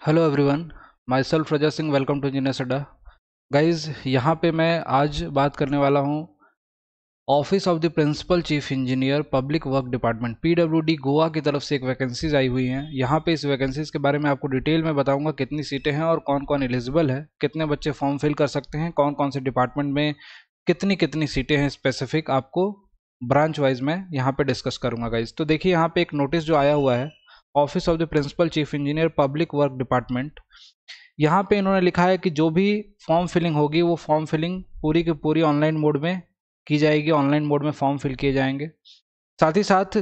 Hello everyone, myself Raza Singh. Welcome to engineers Adda. Guys, यहाँ पे मैं आज बात करने वाला हूँ office of the principal chief engineer public work department PWD Goa की तरफ से एक वैकेंसीज आई हुई हैं। यहाँ पे इस वैकेंसीज के बारे में आपको डिटेल में बताऊंगा, कितनी सीटें हैं और कौन कौन एलिजिबल है, कितने बच्चे फॉर्म फिल कर सकते हैं, कौन कौन से डिपार्टमेंट में कितनी कितनी सीटें हैं, स्पेसिफिक आपको ब्रांच वाइज मैं यहाँ पे डिस्कस करूंगा। गाइज तो देखिए, यहाँ पे एक नोटिस जो आया हुआ है, office of the principal chief engineer public work department. यहाँ पे इन्होंने लिखा है कि जो भी फॉर्म फिलिंग होगी वो फॉर्म फिलिंग पूरी की पूरी ऑनलाइन मोड में की जाएगी, ऑनलाइन मोड में फॉर्म फिल किए जाएंगे। साथ ही साथ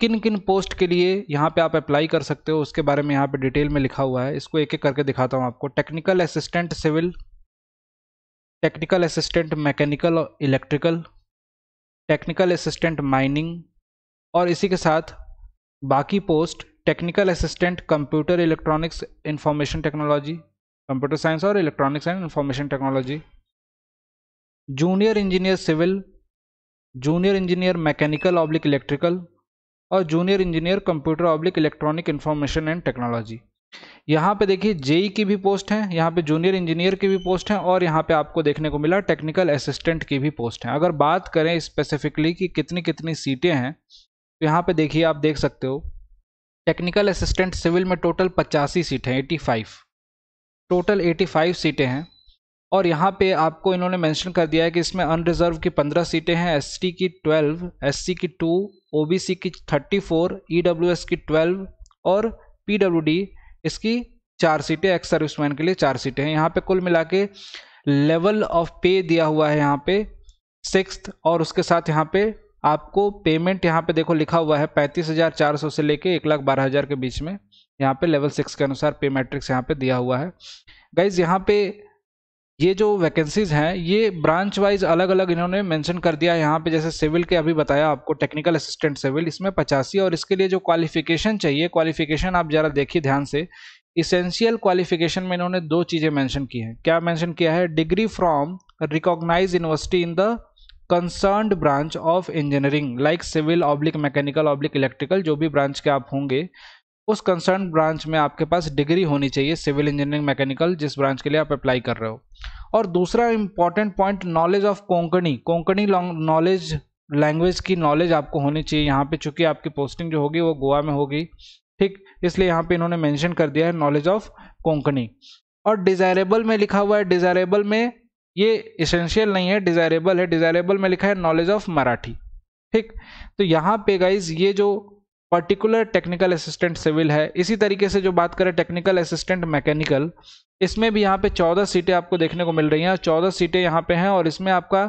किन किन पोस्ट के लिए यहाँ पे आप अप्लाई कर सकते हो उसके बारे में यहाँ पे डिटेल में लिखा हुआ है। इसको एक एक करके दिखाता हूँ आपको। Technical assistant civil, technical assistant mechanical और इलेक्ट्रिकल, टेक्निकल असिस्टेंट माइनिंग, और इसी के साथ बाकी post technical assistant computer electronics information technology, computer science और electronics and information technology, junior engineer civil, junior engineer mechanical oblique electrical और junior engineer computer oblique electronic information and technology. यहाँ पे देखिए जेई की भी पोस्ट है, यहाँ पे जूनियर इंजीनियर की भी पोस्ट है और यहाँ पे आपको देखने को मिला टेक्निकल असिस्टेंट की भी पोस्ट है। अगर बात करें स्पेसिफिकली कि कितनी कितनी सीटें हैं तो यहाँ पे देखिए, आप देख सकते हो टेक्निकल असिस्टेंट सिविल में टोटल 85 सीटें, 85 टोटल 85 सीटें हैं। और यहाँ पे आपको इन्होंने मेंशन कर दिया है कि इसमें अनरिजर्व की 15 सीटें हैं, एसटी की 12, एससी की 2, ओबीसी की 34, ईडब्ल्यूएस की 12 और पीडब्ल्यूडी इसकी 4 सीटें, एक्स सर्विसमैन के लिए 4 सीटें हैं। यहाँ पे कुल मिला के लेवल ऑफ पे दिया हुआ है यहाँ पे 6th, और उसके साथ यहाँ पे आपको पेमेंट यहाँ पे देखो लिखा हुआ है 35,400 से लेके 1,12,000 के बीच में। यहाँ पे लेवल 6 के अनुसार पे मैट्रिक्स यहाँ पे दिया हुआ है। गाइज, यहाँ पे ये जो वैकेंसीज हैं ये ब्रांच वाइज अलग अलग इन्होंने मेंशन कर दिया है। यहाँ पे जैसे सिविल के अभी बताया आपको, टेक्निकल असिस्टेंट सिविल, इसमें 85, और इसके लिए जो क्वालिफिकेशन चाहिए, क्वालिफिकेशन आप जरा देखिए ध्यान से। इसेंशियल क्वालिफिकेशन में इन्होंने 2 चीजें मेंशन की हैं। क्या मेंशन किया है? Degree from recognize university in the concerned branch of engineering like civil oblique mechanical oblique electrical, जो भी ब्रांच के आप होंगे उस कंसर्न ब्रांच में आपके पास डिग्री होनी चाहिए, सिविल इंजीनियरिंग मैकेनिकल, जिस ब्रांच के लिए आप अप्लाई कर रहे हो। और दूसरा important point, knowledge of Konkani knowledge, language की नॉलेज आपको होनी चाहिए यहाँ पे, चूंकि आपकी पोस्टिंग जो होगी वो गोवा में होगी, ठीक, इसलिए यहाँ पे इन्होंने मेंशन कर दिया है नॉलेज ऑफ कोंकणी। और डिजायरेबल में लिखा हुआ है, डिजायरेबल में ये इसेंशियल नहीं है, डिजायरेबल है, डिजायरेबल में लिखा है नॉलेज ऑफ मराठी, ठीक। तो यहाँ पे गाइज ये जो पर्टिकुलर टेक्निकल असिस्टेंट सिविल है, इसी तरीके से जो बात करें टेक्निकल असिस्टेंट मैकेनिकल, इसमें भी यहाँ पे 14 सीटें आपको देखने को मिल रही हैं, 14 सीटें यहाँ पे हैं। और इसमें आपका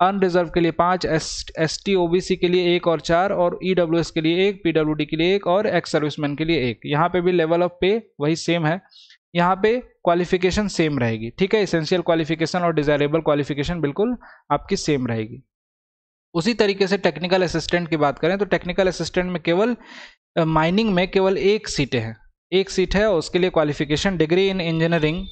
अनरिजर्व के लिए 5, एसटी ओबीसी के लिए 1 और 4, और ईडब्ल्यूएस के लिए 1, पीडब्ल्यूडी के लिए 1 और एक्स सर्विसमैन के लिए 1। यहाँ पे भी लेवल ऑफ पे वही सेम है, यहाँ पे क्वालिफिकेशन सेम रहेगी, ठीक है। इसेंशियल क्वालिफिकेशन और डिजायरेबल क्वालिफिकेशन बिल्कुल आपकी सेम रहेगी। उसी तरीके से टेक्निकल असिस्टेंट की बात करें तो टेक्निकल असिस्टेंट में केवल माइनिंग में केवल 1 सीटें हैं, 1 सीट है, उसके लिए qualification degree in engineering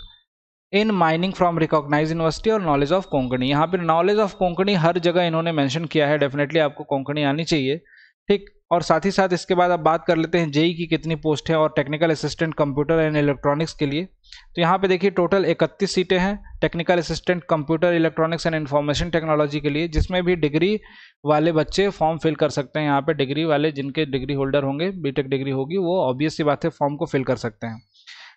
in mining from recognize university और नॉलेज ऑफ कोंकणी। यहाँ पे नॉलेज ऑफ कोंकणी हर जगह इन्होंने मेंशन किया है, डेफिनेटली आपको कोंकणी आनी चाहिए, ठीक। और साथ ही साथ इसके बाद अब बात कर लेते हैं जेई की कितनी पोस्ट है और technical assistant computer and electronics के लिए। तो यहाँ पे देखिए टोटल 31 सीटें हैं technical assistant computer electronics and information technology के लिए, जिसमें भी डिग्री वाले बच्चे फॉर्म फिल कर सकते हैं। यहाँ पे डिग्री वाले, जिनके डिग्री होल्डर होंगे, बीटेक डिग्री होगी, वो ऑब्वियस सी बात है फॉर्म को फिल कर सकते हैं,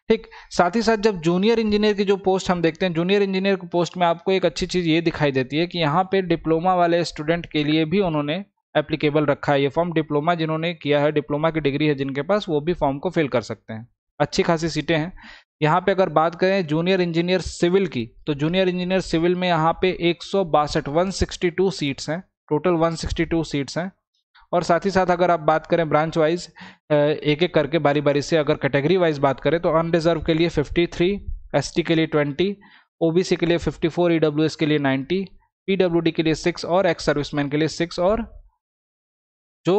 ठीक। साथ ही साथ जब जूनियर इंजीनियर की जो पोस्ट हम देखते हैं, जूनियर इंजीनियर की पोस्ट में आपको एक अच्छी चीज़ ये दिखाई देती है कि यहाँ पे डिप्लोमा वाले स्टूडेंट के लिए भी उन्होंने एप्लीकेबल रखा है ये फॉर्म। डिप्लोमा जिन्होंने किया है, डिप्लोमा की डिग्री है जिनके पास, वो भी फॉर्म को फिल कर सकते हैं। अच्छी खासी सीटें हैं यहाँ पे। अगर बात करें जूनियर इंजीनियर सिविल की, तो जूनियर इंजीनियर सिविल में यहाँ पे 162 सीट्स हैं, टोटल 162 सीट्स हैं। और साथ ही साथ अगर आप बात करें ब्रांच वाइज, एक एक करके बारी बारी से अगर कैटेगरी वाइज बात करें तो अनरिजर्व के लिए 53, एसटी के लिए 20, ओबीसी के लिए 54, ईडब्ल्यूएस के लिए 90, पीडब्ल्यूडी के लिए 6 और एक्स सर्विसमैन के लिए 6, और जो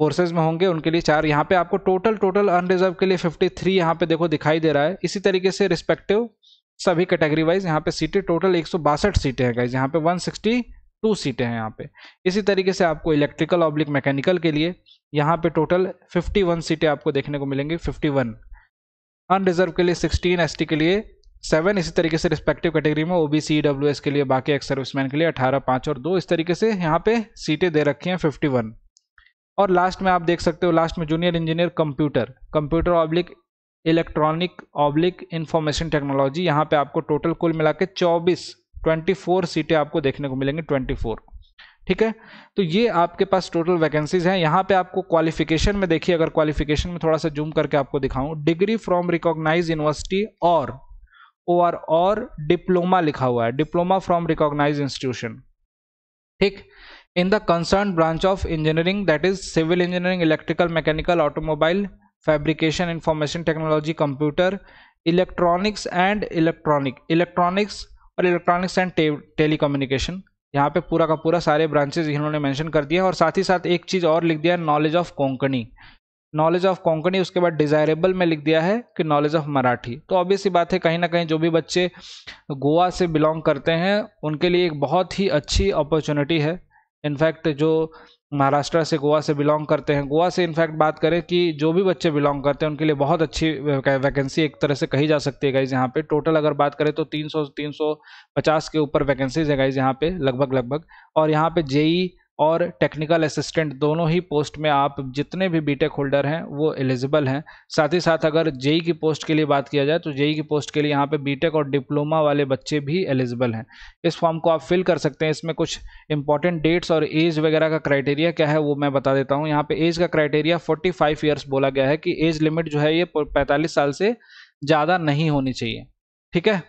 फोर्सेज में होंगे उनके लिए 4। यहाँ पे आपको टोटल अनरिजर्व के लिए 53 यहाँ पे देखो दिखाई दे रहा है। इसी तरीके से रिस्पेक्टिव सभी कैटेगरी वाइज यहाँ पे सीटें टोटल 162 सीटें हैं गाइज, यहाँ पे 162 सीटें हैं यहाँ पे। इसी तरीके से आपको इलेक्ट्रिकल ऑब्लिक मैकेनिकल के लिए यहाँ पे टोटल 51 सीटें आपको देखने को मिलेंगी, 51। अनरिजर्व के लिए 16, एसटी के लिए 7, इसी तरीके से रिस्पेक्टिव कैटेगरी में ओबीसी ईडब्ल्यूएस के लिए, बाकी एक्स सर्विसमैन के लिए 18, 5 और 2, इस तरीके से यहाँ पे सीटें दे रखी हैं 51। और लास्ट में आप देख सकते हो, लास्ट में junior engineer computer oblique electronic oblique information technology, यहाँ पे आपको टोटल कुल मिला के 24 सीटें आपको देखने को मिलेंगी, 24। ठीक है, तो ये आपके पास टोटल वैकेंसीज हैं। यहाँ पे आपको क्वालिफिकेशन में देखिए, अगर क्वालिफिकेशन में थोड़ा सा जूम करके आपको दिखाऊं, डिग्री फ्रॉम रिकॉग्नाइज यूनिवर्सिटी और डिप्लोमा लिखा हुआ है, डिप्लोमा फ्रॉम रिकॉग्नाइज इंस्टीट्यूशन। ठीक, in the concern branch of engineering, that is civil engineering, electrical, mechanical, automobile, fabrication, information technology, computer, electronics and telecommunication. यहाँ पे पूरा का पूरा सारे ब्रांचेस इन्होंने मेंशन कर दिया। और साथ ही साथ एक चीज और लिख दिया, नॉलेज ऑफ कोंकणी, उसके बाद डिजायरेबल में लिख दिया है कि नॉलेज ऑफ मराठी। तो ऑब्वियस सी बात है, कहीं ना कहीं जो भी बच्चे गोवा से बिलोंग करते हैं उनके लिए एक बहुत ही अच्छी अपॉर्चुनिटी है। इनफैक्ट जो महाराष्ट्र से गोवा से बिलोंग करते हैं, गोवा से इनफैक्ट बात करें कि जो भी बच्चे बिलोंग करते हैं उनके लिए बहुत अच्छी वैकेंसी एक तरह से कही जा सकती है गाइज। यहाँ पे टोटल अगर बात करें तो 350 के ऊपर वैकेंसीज है गाइज यहाँ पे लगभग। और यहाँ पे जेई और टेक्निकल असिस्टेंट दोनों ही पोस्ट में आप जितने भी बीटेक होल्डर हैं वो एलिजिबल हैं। साथ ही साथ अगर जेई की पोस्ट के लिए बात किया जाए तो जेई की पोस्ट के लिए यहाँ पे बीटेक और डिप्लोमा वाले बच्चे भी एलिजिबल हैं। इस फॉर्म को आप फिल कर सकते हैं। इसमें कुछ इंपॉर्टेंट डेट्स और एज वगैरह का क्राइटेरिया क्या है वो मैं बता देता हूँ। यहाँ पे एज का क्राइटेरिया 45 ईयर्स बोला गया है कि एज लिमिट जो है ये 45 साल से ज़्यादा नहीं होनी चाहिए। ठीक है,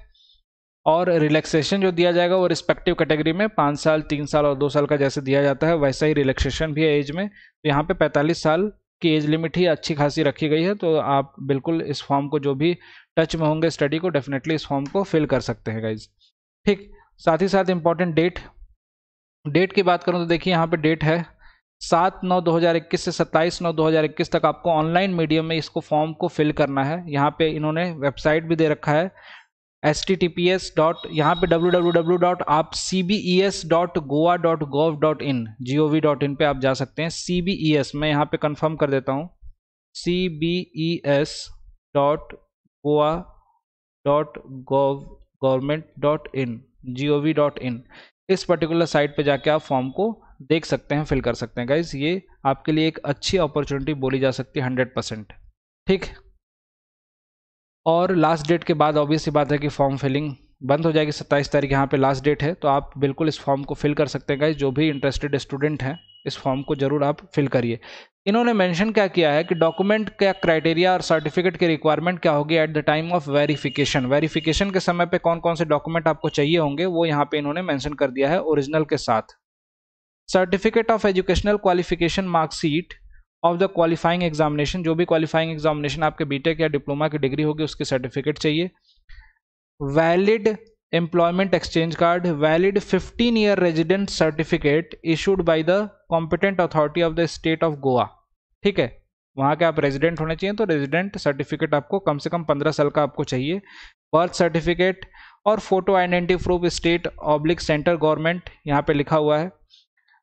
और रिलैक्सेशन जो दिया जाएगा वो रिस्पेक्टिव कैटेगरी में 5 साल, 3 साल और 2 साल का जैसे दिया जाता है वैसा ही रिलैक्सेशन भी है एज में। तो यहाँ पे 45 साल की एज लिमिट ही अच्छी खासी रखी गई है। तो आप बिल्कुल इस फॉर्म को, जो भी टच में होंगे स्टडी को, डेफिनेटली इस फॉर्म को फिल कर सकते हैं गाइज। ठीक, साथ ही साथ इंपॉर्टेंट डेट की बात करूँ तो देखिए यहाँ पे डेट है 7/9/2021 से 27/9/2021 तक आपको ऑनलाइन मीडियम में इसको फॉर्म को फिल करना है। यहाँ पे इन्होंने वेबसाइट भी दे रखा है https. यहाँ पे www.cbes.goa.gov.in पे आप जा सकते हैं। CBES मैं यहाँ पे कंफर्म कर देता हूँ, cbes.goa.gov.in इस पर्टिकुलर साइट पे जाके आप फॉर्म को देख सकते हैं, फिल कर सकते हैं गाइज। ये आपके लिए एक अच्छी अपॉर्चुनिटी बोली जा सकती है 100%। ठीक, और लास्ट डेट के बाद ऑब्वियस सी बात है कि फॉर्म फिलिंग बंद हो जाएगी। 27 तारीख यहाँ पे लास्ट डेट है। तो आप बिल्कुल इस फॉर्म को फिल कर सकते हैं गाइज। जो भी इंटरेस्टेड स्टूडेंट हैं इस फॉर्म को जरूर आप फिल करिए। इन्होंने मेंशन क्या किया है कि डॉक्यूमेंट का क्राइटेरिया और सर्टिफिकेट की रिक्वायरमेंट क्या होगी at the time of verification के समय पे कौन कौन से डॉक्यूमेंट आपको चाहिए होंगे वो यहाँ पे इन्होंने मेंशन कर दिया है ओरिजिनल के साथ। Certificate of educational qualification, marksheet of the qualifying examination, जो भी क्वालिफाइंग एग्जामिनेशन आपके बीटेक या डिप्लोमा की डिग्री होगी उसकी सर्टिफिकेट चाहिए। Valid employment exchange card, valid 15 year resident certificate issued by the competent authority of the state of Goa. ठीक है, वहाँ के आप रेजिडेंट होने चाहिए, तो रेजिडेंट सर्टिफिकेट आपको कम से कम 15 साल का आपको चाहिए। बर्थ सर्टिफिकेट और photo identity proof state oblique centre government, यहाँ पे लिखा हुआ है।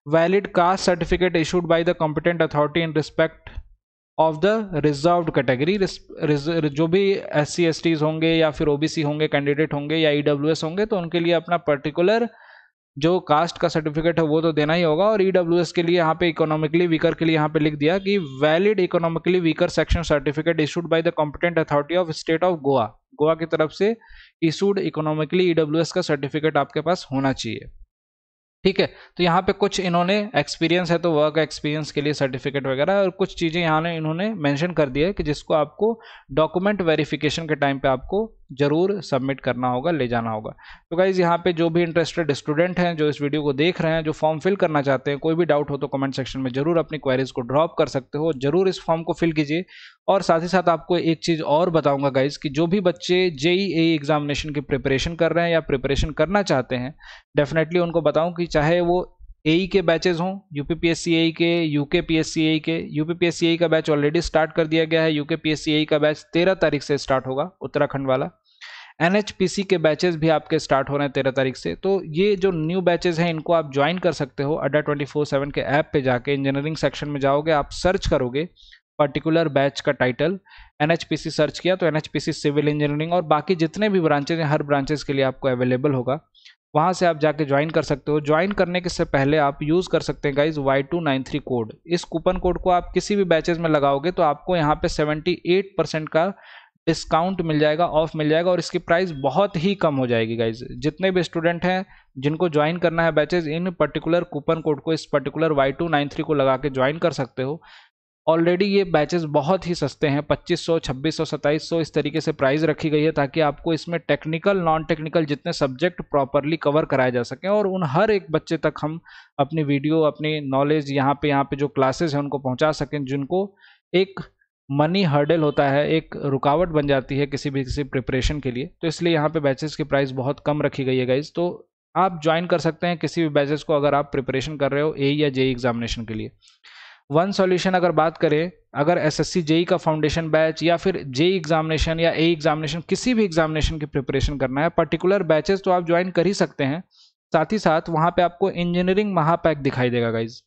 Valid caste certificate issued by the competent authority in respect of the reserved category, जो भी SC STs होंगे या फिर OBC होंगे कैंडिडेट होंगे या EWS होंगे तो उनके लिए अपना पर्टिकुलर जो कास्ट का सर्टिफिकेट है वो तो देना ही होगा। और EWS के लिए यहाँ पे इकोनॉमिकली वीकर के लिए यहाँ पे लिख दिया कि valid economically weaker section certificate issued by the competent authority of state of Goa, Goa की तरफ से इशूड इकोनॉमिकली EWS का सर्टिफिकेट आपके पास होना चाहिए। ठीक है, तो यहाँ पे कुछ इन्होंने एक्सपीरियंस है तो वर्क एक्सपीरियंस के लिए सर्टिफिकेट वगैरह और कुछ चीज़ें यहाँ ने इन्होंने मेंशन कर दिया है कि जिसको आपको डॉक्यूमेंट वेरिफिकेशन के टाइम पे आपको जरूर सबमिट करना होगा, ले जाना होगा। तो गाइज यहाँ पे जो भी इंटरेस्टेड स्टूडेंट हैं जो इस वीडियो को देख रहे हैं, जो फॉर्म फिल करना चाहते हैं, कोई भी डाउट हो तो कमेंट सेक्शन में जरूर अपनी क्वेरीज को ड्रॉप कर सकते हो, जरूर इस फॉर्म को फिल कीजिए। और साथ ही साथ आपको एक चीज़ और बताऊंगा गाइज कि जो भी बच्चे JEE एग्जामिनेशन की प्रिपरेशन कर रहे हैं या प्रिपरेशन करना चाहते हैं, डेफिनेटली उनको बताऊं कि चाहे वो AE के बैचेस हों, UPPSC AE के, UKPSC AE के, UPPSC AE का बैच ऑलरेडी स्टार्ट कर दिया गया है, UKPSC AE का बैच 13 तारीख से स्टार्ट होगा उत्तराखंड वाला। NHPC के बैचेस भी आपके स्टार्ट हो रहे हैं 13 तारीख से। तो ये जो न्यू बैचेस हैं इनको आप ज्वाइन कर सकते हो। अड्डा 24/7 के ऐप पे जाके इंजीनियरिंग सेक्शन में जाओगे, आप सर्च करोगे पर्टिकुलर बैच का टाइटल, एनएचपीसी सर्च किया तो एनएचपीसी सिविल इंजीनियरिंग और बाकी जितने भी ब्रांचेज हैं हर ब्रांचेस के लिए आपको अवेलेबल होगा, वहाँ से आप जाके ज्वाइन कर सकते हो। ज्वाइन करने के से पहले आप यूज़ कर सकते हैं गाइज Y293 कोड। इस कूपन कोड को आप किसी भी बैचेज में लगाओगे तो आपको यहाँ पे 78% का डिस्काउंट मिल जाएगा, ऑफ मिल जाएगा, और इसकी प्राइस बहुत ही कम हो जाएगी गाइज। जितने भी स्टूडेंट हैं जिनको ज्वाइन करना है बैचेज, इन पर्टिकुलर कूपन कोड को, इस पर्टिकुलर Y293 को लगा के ज्वाइन कर सकते हो। ऑलरेडी ये बैचेस बहुत ही सस्ते हैं, 2500, 2600, 2700 इस तरीके से प्राइस रखी गई है ताकि आपको इसमें टेक्निकल नॉन टेक्निकल जितने सब्जेक्ट प्रॉपरली कवर कराए जा सकें और उन हर एक बच्चे तक हम अपनी वीडियो, अपनी नॉलेज यहाँ पे जो क्लासेस हैं उनको पहुँचा सकें, जिनको एक मनी हर्डल होता है, एक रुकावट बन जाती है किसी प्रिपरेशन के लिए। तो इसलिए यहाँ पे बैचेस की प्राइस बहुत कम रखी गई है गाइज। तो आप ज्वाइन कर सकते हैं किसी भी बैचेस को अगर आप प्रिपरेशन कर रहे हो ए या जेई एग्जामिनेशन के लिए। वन सॉल्यूशन अगर बात करें, अगर एसएससी जेई का फाउंडेशन बैच या फिर जेई एग्जामिनेशन या ए एग्जामिनेशन, किसी भी एग्जामिनेशन की प्रिपरेशन करना है, पर्टिकुलर बैचेस तो आप ज्वाइन कर ही सकते हैं। साथ ही साथ वहाँ पे आपको इंजीनियरिंग महापैक दिखाई देगा गाइज।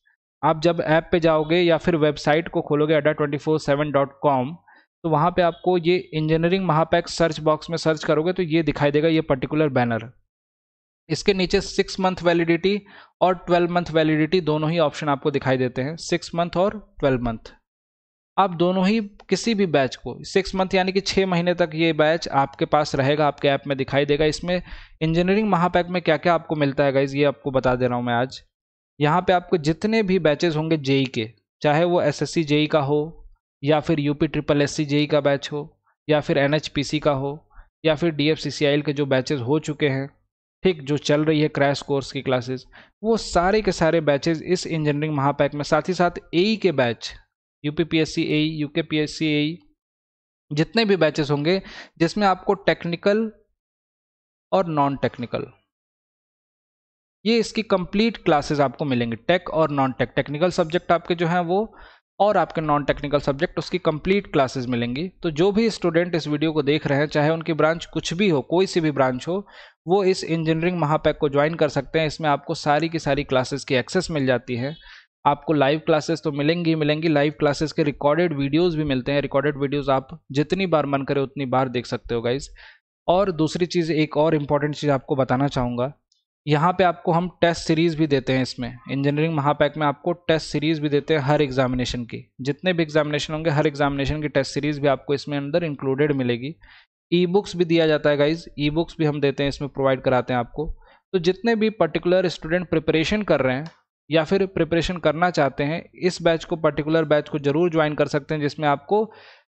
आप जब ऐप पे जाओगे या फिर वेबसाइट को खोलोगे adda247.com, तो वहाँ पे आपको ये इंजीनियरिंग महापैक सर्च बॉक्स में सर्च करोगे तो ये दिखाई देगा, ये पर्टिकुलर बैनर। इसके नीचे 6 मंथ वैलिडिटी और 12 मंथ वैलिडिटी दोनों ही ऑप्शन आपको दिखाई देते हैं, 6 मंथ और 12 मंथ। आप दोनों ही किसी भी बैच को, 6 मंथ यानी कि 6 महीने तक ये बैच आपके पास रहेगा, आपके ऐप में दिखाई देगा। इसमें इंजीनियरिंग महापैक में क्या क्या आपको मिलता है गाइज, ये आपको बता दे रहा हूँ मैं आज। यहाँ पे आपको जितने भी बैचेस होंगे जेई के, चाहे वो एसएससी जेई का हो या फिर यूपी ट्रिपल एससी जेई का बैच हो या फिर एनएचपीसी का हो या फिर डीएफसीसीआईएल के जो बैचेस हो चुके हैं, ठीक, जो चल रही है क्रैश कोर्स की क्लासेस, वो सारे के सारे बैचेस इस इंजीनियरिंग महापैक में, साथ ही साथ एई के बैच, यूपीपीएससी एई, यूकेपीएससी एई, जितने भी बैचेस होंगे जिसमें आपको टेक्निकल और नॉन टेक्निकल, ये इसकी कंप्लीट क्लासेस आपको मिलेंगी। टेक और नॉन टेक, टेक्निकल सब्जेक्ट आपके जो हैं वो, और आपके नॉन टेक्निकल सब्जेक्ट, उसकी कंप्लीट क्लासेस मिलेंगी। तो जो भी स्टूडेंट इस वीडियो को देख रहे हैं, चाहे उनकी ब्रांच कुछ भी हो, कोई सी भी ब्रांच हो, वो इस इंजीनियरिंग महापैक को ज्वाइन कर सकते हैं। इसमें आपको सारी की सारी क्लासेस की एक्सेस मिल जाती है। आपको लाइव क्लासेस तो मिलेंगी ही मिलेंगी, लाइव क्लासेस के रिकॉर्डेड वीडियोज़ भी मिलते हैं। रिकॉर्डेड वीडियोज़ आप जितनी बार मन करे उतनी बार देख सकते हो गाइज। और दूसरी चीज़, एक और इम्पॉर्टेंट चीज़ आपको बताना चाहूँगा, यहाँ पे आपको हम टेस्ट सीरीज़ भी देते हैं। इसमें इंजीनियरिंग महापैक में आपको टेस्ट सीरीज़ भी देते हैं हर एग्जामिनेशन की। जितने भी एग्जामिनेशन होंगे हर एग्जामिनेशन की टेस्ट सीरीज़ भी आपको इसमें अंदर इंक्लूडेड मिलेगी। ई बुक्स भी दिया जाता है गाइज, ई बुक्स भी हम देते हैं, इसमें प्रोवाइड कराते हैं आपको। तो जितने भी पर्टिकुलर स्टूडेंट प्रिपरेशन कर रहे हैं या फिर प्रिपरेशन करना चाहते हैं, इस बैच को, पर्टिकुलर बैच को जरूर ज्वाइन कर सकते हैं, जिसमें आपको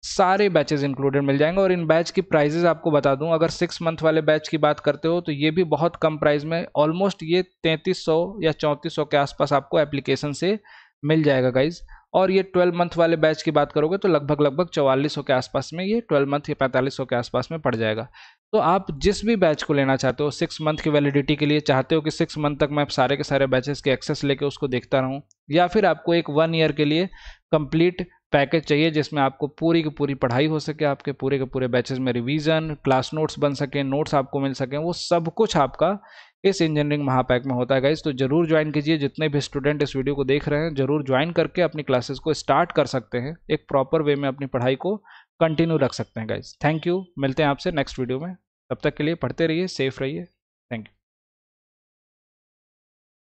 सारे बैचेस इंक्लूडेड मिल जाएंगे। और इन बैच की प्राइजेस आपको बता दूं, अगर 6 मंथ वाले बैच की बात करते हो तो ये भी बहुत कम प्राइस में, ऑलमोस्ट ये 3300 या 3400 के आसपास आपको एप्लीकेशन से मिल जाएगा गाइज। और ये 12 मंथ वाले बैच की बात करोगे तो लगभग 4400 के आसपास में, ये 12 मंथ या 4500 के आसपास में पड़ जाएगा। तो आप जिस भी बैच को लेना चाहते हो, 6 मंथ की वैलिडिटी के लिए चाहते हो कि 6 मंथ तक मैं सारे के सारे बैचेस के एक्सेस लेके उसको देखता रहूं, या फिर आपको एक 1 ईयर के लिए कंप्लीट पैकेज चाहिए जिसमें आपको पूरी की पूरी पढ़ाई हो सके, आपके पूरे के पूरे बैचेस में रिवीजन, क्लास नोट्स बन सकें, नोट्स आपको मिल सकें, वो सब कुछ आपका इस इंजीनियरिंग महापैक में होता है गाइज। तो जरूर ज्वाइन कीजिए। जितने भी स्टूडेंट इस वीडियो को देख रहे हैं, जरूर ज्वाइन करके अपनी क्लासेस को स्टार्ट कर सकते हैं, एक प्रॉपर वे में अपनी पढ़ाई को कंटिन्यू रख सकते हैं गाइज। थैंक यू, मिलते हैं आपसे नेक्स्ट वीडियो में। तब तक के लिए पढ़ते रहिए, सेफ रहिए।